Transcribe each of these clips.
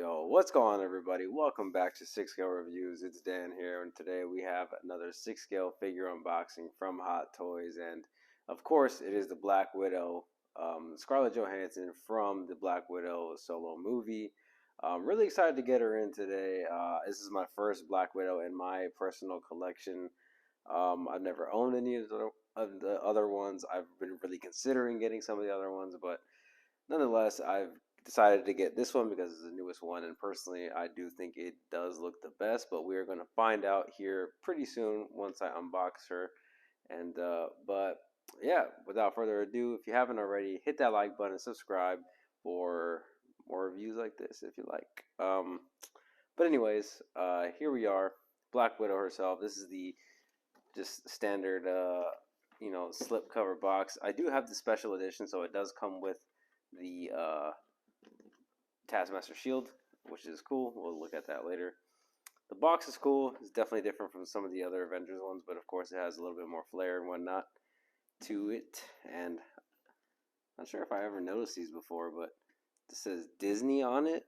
Yo, what's going on, everybody? Welcome back to 6 Scale Reviews. It's Dan here, and today we have another 6 scale figure unboxing from Hot Toys. And of course, it is the Black Widow, Scarlett Johansson from the Black Widow solo movie. I'm really excited to get her in today. This is my first Black Widow in my personal collection. I've never owned any of the other ones. I've been really considering getting some of the other ones, but nonetheless, I've decided to get this one because it's the newest one, and personally, I do think it does look the best. But we are going to find out here pretty soon once I unbox her. And but yeah, without further ado, if you haven't already, hit that like button, subscribe for more reviews like this if you like. But anyways, here we are, Black Widow herself. This is the just standard, slip cover box. I do have the special edition, so it does come with the Taskmaster shield, which is cool. We'll look at that later. The box is cool. It's definitely different from some of the other Avengers ones, but of course it has a little bit more flair and whatnot to it. And I'm not sure if I ever noticed these before, but it says Disney on it,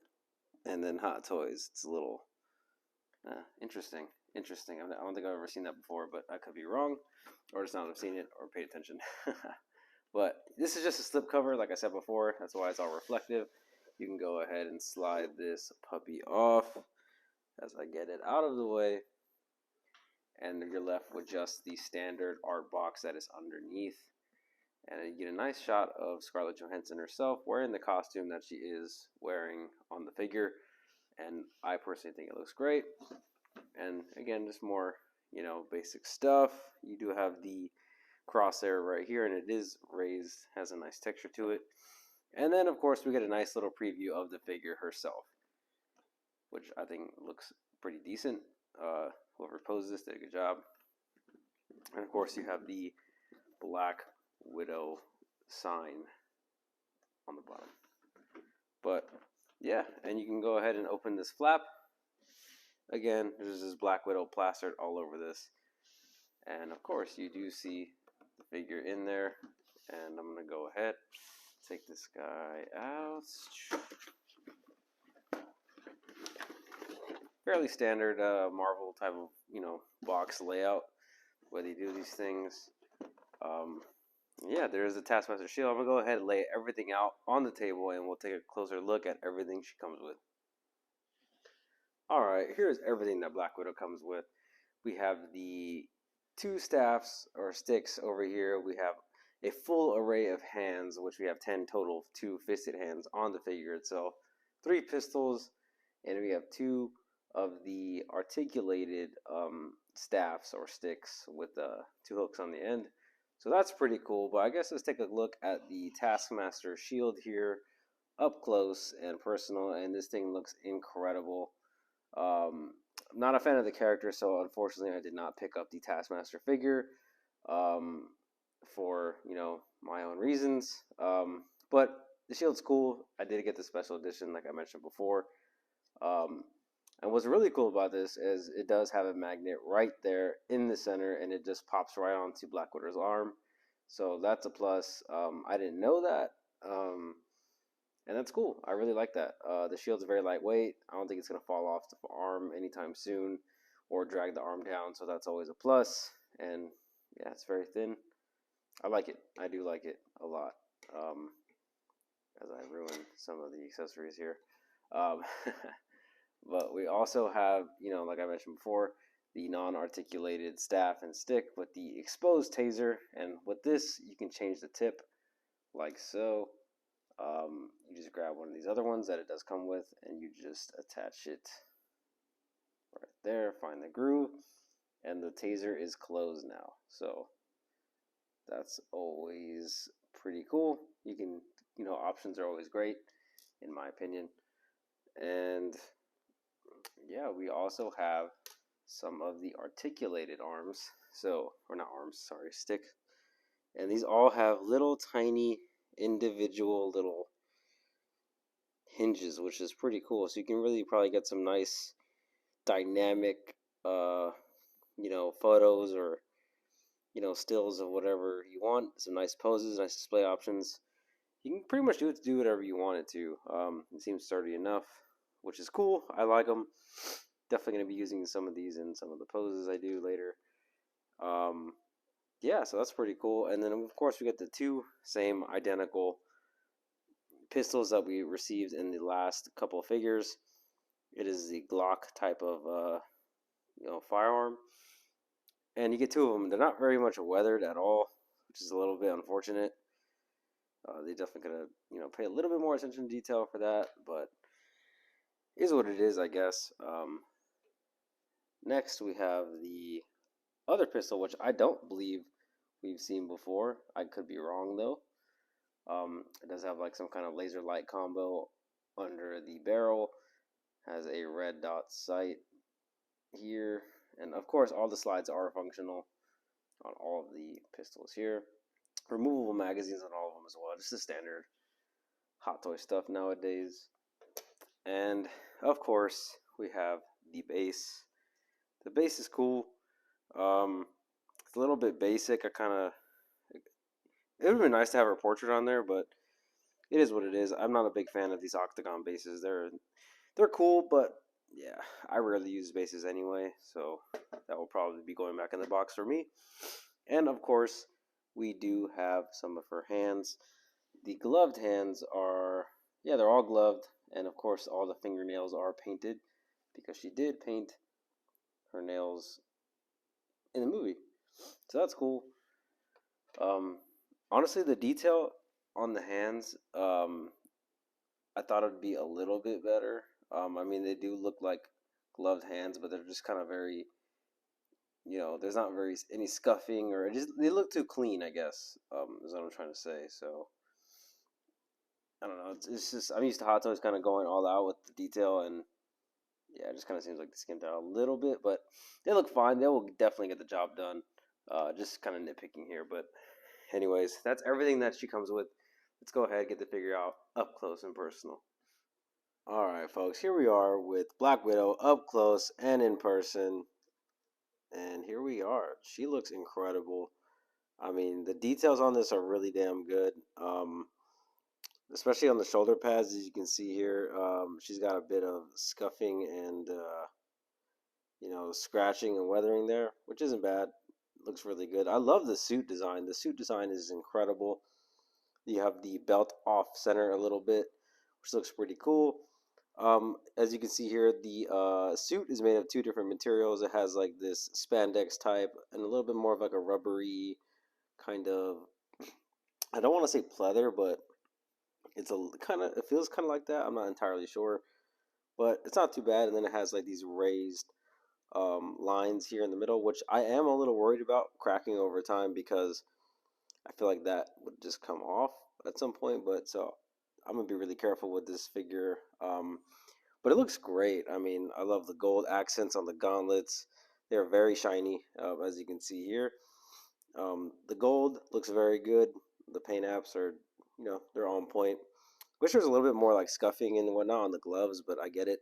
and then Hot Toys. It's a little interesting. I don't think I've ever seen that before, but I could be wrong, or just not have seen it or paid attention. But this is just a slip cover, like I said before. That's why it's all reflective. You can go ahead and slide this puppy off as I get it out of the way. And you're left with just the standard art box that is underneath. And you get a nice shot of Scarlett Johansson herself wearing the costume that she is wearing on the figure. And I personally think it looks great. And again, just more, basic stuff. You do have the crosshair right here, and it is raised, has a nice texture to it. And then of course we get a nice little preview of the figure herself, which I think looks pretty decent. Whoever posed this did a good job. And of course you have the Black Widow sign on the bottom. But yeah, and you can go ahead and open this flap. Again, there's this Black Widow plastered all over this. And of course you do see the figure in there. And I'm going to go ahead, take this guy out. Fairly standard Marvel type of, box layout, where they do these things. Yeah, there's the Taskmaster shield. I'm going to go ahead and lay everything out on the table, and we'll take a closer look at everything she comes with. Alright, here's everything that Black Widow comes with. We have the 2 staffs or sticks over here. We have a full array of hands, which we have 10 total 2-fisted hands on the figure itself, 3 pistols, and we have 2 of the articulated staffs or sticks with 2 hooks on the end. So that's pretty cool. But I guess let's take a look at the Taskmaster shield here up close and personal, and this thing looks incredible. I'm not a fan of the character, so unfortunately I did not pick up the Taskmaster figure for, my own reasons. But the shield's cool. I did get the special edition, like I mentioned before. And what's really cool about this is it does have a magnet right there in the center, and it just pops right onto Black Widow's arm. So that's a plus. I didn't know that. And that's cool. I really like that. The shield's very lightweight. I don't think it's going to fall off the arm anytime soon or drag the arm down, so that's always a plus. And yeah, it's very thin. I like it. I do like it a lot. As I ruin some of the accessories here. But we also have, like I mentioned before, the non-articulated staff and stick with the exposed taser. And with this, you can change the tip like so. You just grab one of these other ones that it does come with, and you just attach it right there, find the groove, and the taser is closed now. So that's always pretty cool. You can, options are always great, in my opinion. And yeah, we also have some of the articulated arms. So, or not arms, sorry, stick. And these all have little tiny individual little hinges, which is pretty cool. So you can really probably get some nice dynamic photos or stills of whatever you want. Some nice poses, nice display options. You can pretty much do whatever you want it to. It seems sturdy enough. which is cool. I like them. Definitely going to be using some of these in some of the poses I do later. Um, yeah, so that's pretty cool. And then of course we get the two same identical pistols that we received in the last couple of figures. It is the Glock type of firearm, and you get two of them. They're not very much weathered at all, which is a little bit unfortunate. They definitely could have pay a little bit more attention to detail for that, but is what it is, I guess. Next we have the other pistol, which I don't believe we've seen before. I could be wrong though. It does have like some kind of laser light combo under the barrel. Has a red dot sight here, and of course all the slides are functional on all of the pistols here. Removable magazines on all of them as well. Just the standard Hot Toy stuff nowadays. And of course we have the base. The base is cool. It's a little bit basic. It would be nice to have her portrait on there, but it is what it is. I'm not a big fan of these octagon bases. They're cool, but yeah, I rarely use bases anyway, so that will probably be going back in the box for me. And of course, we do have some of her hands. The gloved hands are, yeah, they're all gloved, and of course all the fingernails are painted because she did paint her nails in the movie. So that's cool. Honestly, the detail on the hands, I thought it would be a little bit better. I mean, they do look like gloved hands, but they're just kind of very, there's not very any scuffing or they look too clean, I guess, is what I'm trying to say. So, I don't know. It's just, I'm used to Hot Toys kind of going all out with the detail, and yeah, it just kind of seems like they skimped out a little bit, but they look fine. They will definitely get the job done. Just kind of nitpicking here, but anyways, that's everything that she comes with. Let's go ahead and get the figure out up close and personal. Alright, folks, here we are with Black Widow up close and in person. And here we are. She looks incredible. I mean, the details on this are really damn good. Especially on the shoulder pads, as you can see here. She's got a bit of scuffing and, scratching and weathering there, which isn't bad. Looks really good. I love the suit design. The suit design is incredible. You have the belt off center a little bit, which looks pretty cool. As you can see here, the suit is made of two different materials. It has like this spandex type and a little bit more of like a rubbery kind of, I don't want to say pleather, but it's it feels kind of like that. I'm not entirely sure, but it's not too bad. And then it has like these raised lines here in the middle, which I am a little worried about cracking over time because I feel like that would just come off at some point. But so I'm gonna be really careful with this figure. But it looks great. I mean, I love the gold accents on the gauntlets. They're very shiny, as you can see here. The gold looks very good. The paint apps are, they're on point. Wish there was a little bit more like scuffing and whatnot on the gloves, but I get it.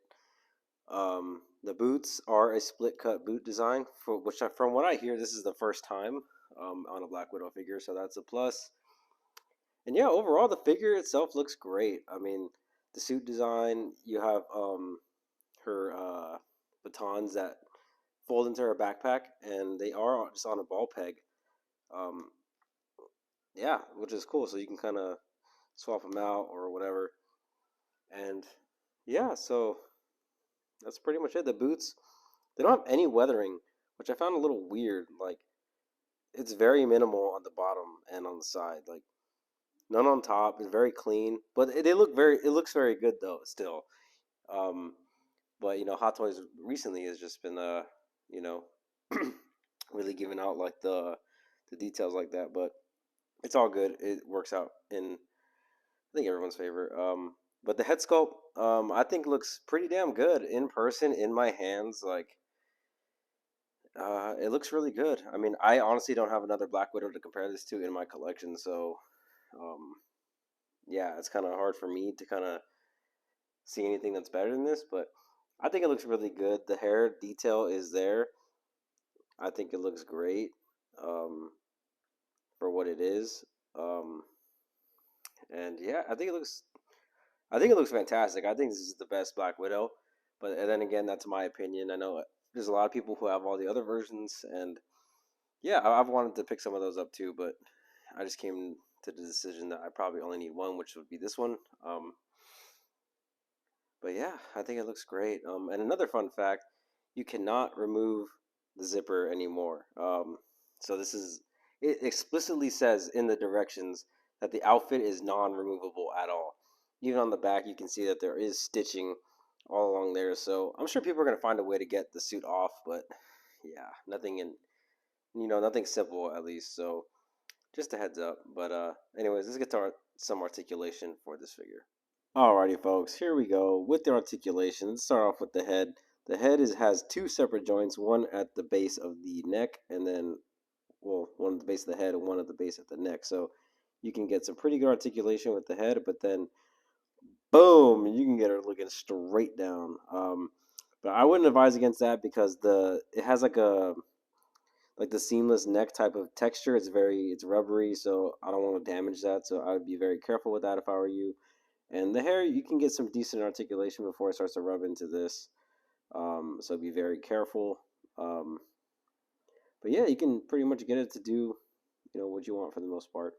The boots are a split cut boot design, from what I hear, this is the first time on a Black Widow figure, so that's a plus. And yeah, overall, the figure itself looks great. I mean, the suit design, you have her batons that fold into her backpack, and they are just on a ball peg. Um, yeah, which is cool. So you can kind of swap them out or whatever. And yeah, so that's pretty much it. The boots, they don't have any weathering, which I found a little weird. Like, it's very minimal on the bottom and on the side. Like, none on top. It's very clean, but it looks very good though. Still, um, but Hot Toys recently has just been you know, really giving out like the details like that. But it's all good. It works out in I think everyone's favor. But the head sculpt, I think looks pretty damn good in person in my hands. Like, it looks really good. I mean, I honestly don't have another Black Widow to compare this to in my collection, so um, yeah, it's kind of hard for me to kind of see anything that's better than this. But I think it looks really good. The hair detail is there. I think it looks great um, for what it is. And yeah, I think it looks. I think it looks fantastic. I think this is the best Black Widow. But and then again, that's my opinion. I know there's a lot of people who have all the other versions, and yeah, I've wanted to pick some of those up too. But I just came to the decision that I probably only need one, which would be this one. But yeah, I think it looks great. And another fun fact, you cannot remove the zipper anymore. So this is it explicitly says in the directions that the outfit is non-removable at all. Even on the back, you can see that there is stitching all along there. So I'm sure people are gonna find a way to get the suit off, but yeah, nothing in nothing simple at least. So just a heads up. But anyways, let's get to some articulation for this figure. Alrighty, folks, here we go with the articulation. Let's start off with the head. The head has two separate joints, one at the base of the neck, and then, well, one at the base of the head and one at the base of the neck. So you can get some pretty good articulation with the head, but then, boom, you can get her looking straight down. But I wouldn't advise against that because it has like the seamless neck type of texture. It's rubbery, so I don't want to damage that. So I would be very careful with that if I were you. And the hair, you can get some decent articulation before it starts to rub into this. So be very careful. But yeah, you can pretty much get it to do, what you want for the most part.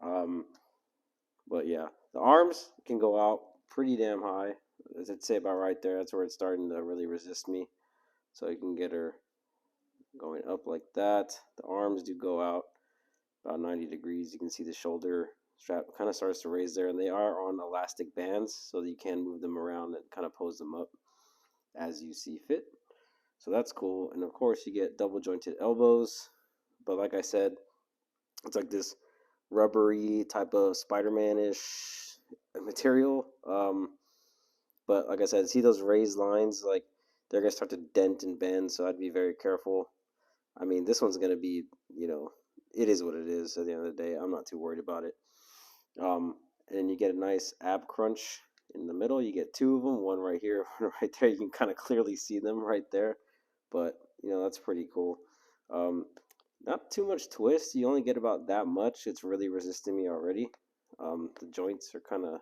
Um, but yeah, the arms can go out pretty damn high. As I'd say about right there, that's where it's starting to really resist me. So you can get her going up like that. The arms do go out about 90 degrees. You can see the shoulder strap kind of starts to raise there, and they are on elastic bands, so that you can move them around and kind of pose them up as you see fit. So that's cool. And of course, you get double jointed elbows, but like I said, it's like this rubbery type of Spider-Man-ish material. But like I said, see those raised lines, like they're gonna start to dent and bend, so I'd be very careful. I mean, this one's gonna be, it is what it is at the end of the day. I'm not too worried about it. And you get a nice ab crunch in the middle. You get two of them, one right here, one right there. You can kind of clearly see them right there, but that's pretty cool. Not too much twist. You only get about that much. It's really resisting me already. The joints are kind of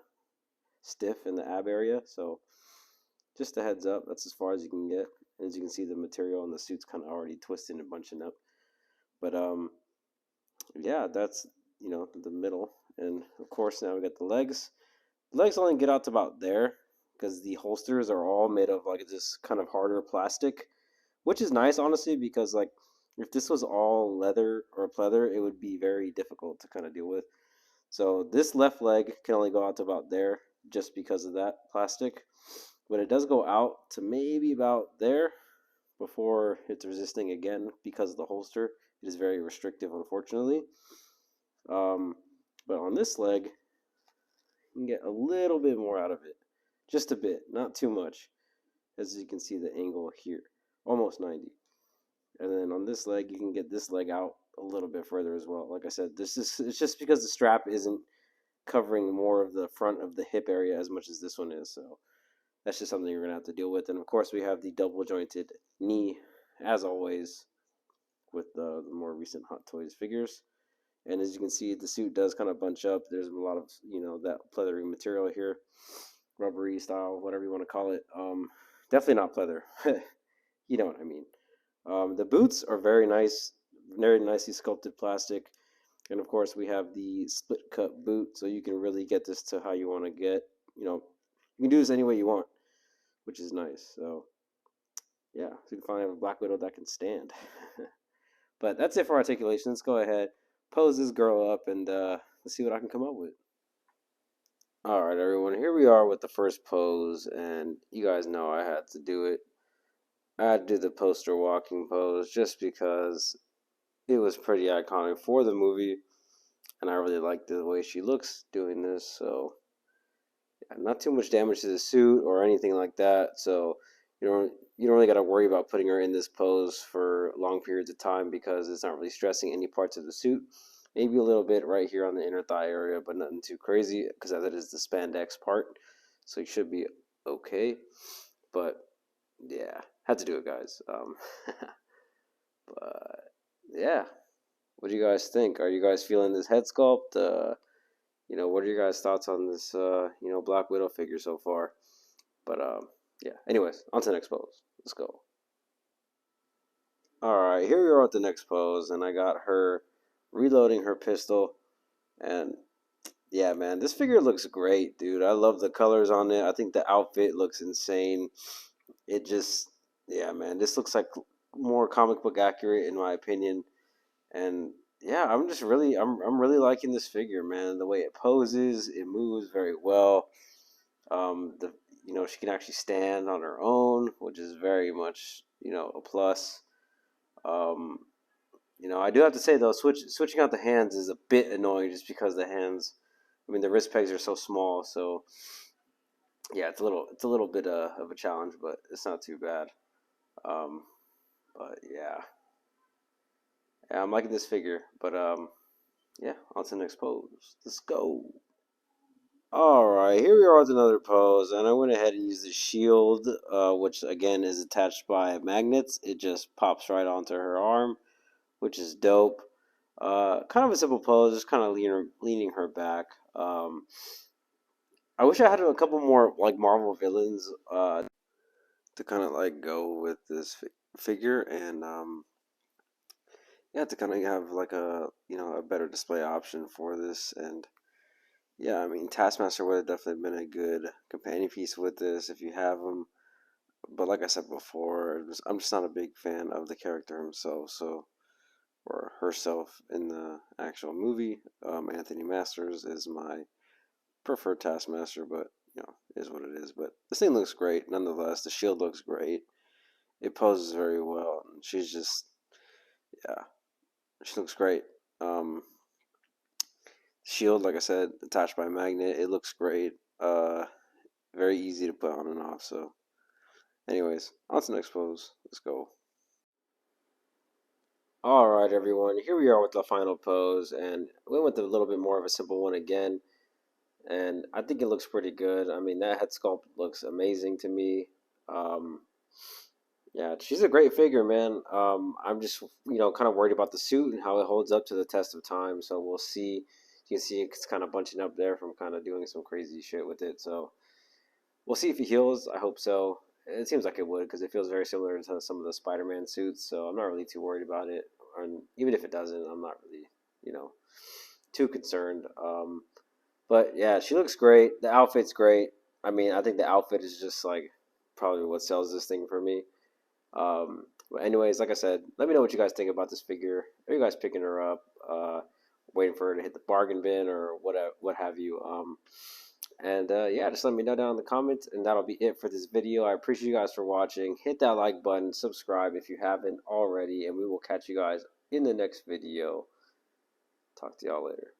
stiff in the ab area, so just a heads up. That's as far as you can get. As you can see, the material on the suit's kind of already twisting and bunching up. But yeah, that's the middle, and of course now we got the legs. The legs only get out to about there because the holsters are all made of like this kind of harder plastic, which is nice honestly because like if this was all leather or pleather, it would be very difficult to kind of deal with. So this left leg can only go out to about there just because of that plastic, but it does go out to maybe about there before it's resisting again because of the holster. It is very restrictive, unfortunately. But on this leg, you can get a little bit more out of it. Just a bit, not too much. As you can see the angle here, almost 90. And then on this leg, you can get this leg out a little bit further as well. Like I said, it's just because the strap isn't covering more of the front of the hip area as much as this one is. So that's just something you're going to have to deal with. And of course, we have the double jointed knee, as always, with the more recent Hot Toys figures. And as you can see, the suit does kind of bunch up. There's a lot of, that pleathery material here, rubbery style, whatever you want to call it. Definitely not pleather. You know what I mean. The boots are very nice, very nicely sculpted plastic. And of course, we have the split cut boot, so you can really get this to how you want to get. You can do this any way you want, which is nice. So, yeah, so you can finally have a Black Widow that can stand. But that's it for articulation. Let's go ahead, pose this girl up, and let's see what I can come up with. All right, everyone, here we are with the first pose, and you guys know I had to do it. I had to do the poster walking pose just because it was pretty iconic for the movie, and I really like the way she looks doing this. So, yeah, not too much damage to the suit or anything like that. So, you don't really got to worry about putting her in this pose for long periods of time because it's not really stressing any parts of the suit. Maybe a little bit right here on the inner thigh area, but nothing too crazy because that is the spandex part. So you should be okay. But yeah, had to do it, guys. But yeah, what do you guys think? Are you guys feeling this head sculpt? what are your guys' thoughts on this, Black Widow figure so far? But yeah. Anyways, on to the next pose. Let's go. All right, here we are at the next pose, and I got her reloading her pistol, and yeah, man, this figure looks great, dude. I love the colors on it. I think the outfit looks insane. It just, yeah, man, this looks like more comic book accurate in my opinion. And yeah, I'm really liking this figure, man. The way it poses, it moves very well. The she can actually stand on her own, which is very much a plus. Um, I do have to say though, switching out the hands is a bit annoying, just because the hands, I mean, the wrist pegs are so small. So yeah, it's a little bit of a challenge, but it's not too bad. Um, but yeah, I'm liking this figure. But yeah, on to the next pose. Let's go. All right, here we are with another pose, and I went ahead and used the shield, which again is attached by magnets. It just pops right onto her arm, which is dope. Kind of a simple pose, just kind of leaning her back. I wish I had a couple more like Marvel villains to kind of like go with this figure, and yeah, to kind of have like a better display option for this. And yeah, I mean, Taskmaster would have definitely been a good companion piece with this if you have him. But like I said before, I'm just not a big fan of the character himself, or herself in the actual movie. Anthony Masters is my preferred Taskmaster, but is what it is. But this thing looks great nonetheless. The shield looks great. It poses very well. She's just, yeah, she looks great. Shield, like I said, attached by a magnet. It looks great. Very easy to put on and off. So, anyways, on to the next pose. Let's go. All right, everyone. Here we are with the final pose, and we went with a little bit more of a simple one again. And I think it looks pretty good. I mean, that head sculpt looks amazing to me. Um, yeah, she's a great figure, man. I'm just, kind of worried about the suit and how it holds up to the test of time. So we'll see. You can see it's kind of bunching up there from kind of doing some crazy shit with it. So we'll see if he heals. I hope so. It seems like it would, because it feels very similar to some of the Spider-Man suits. So I'm not really too worried about it. And even if it doesn't, I'm not really, too concerned. But yeah, she looks great. The outfit's great. I mean, I think the outfit is just like probably what sells this thing for me. But anyways, like I said, let me know what you guys think about this figure. Are you guys picking her up? Waiting for her to hit the bargain bin or what have you? And yeah, just let me know down in the comments, and that'll be it for this video. I appreciate you guys for watching. Hit that like button, subscribe if you haven't already, and we will catch you guys in the next video. Talk to y'all later.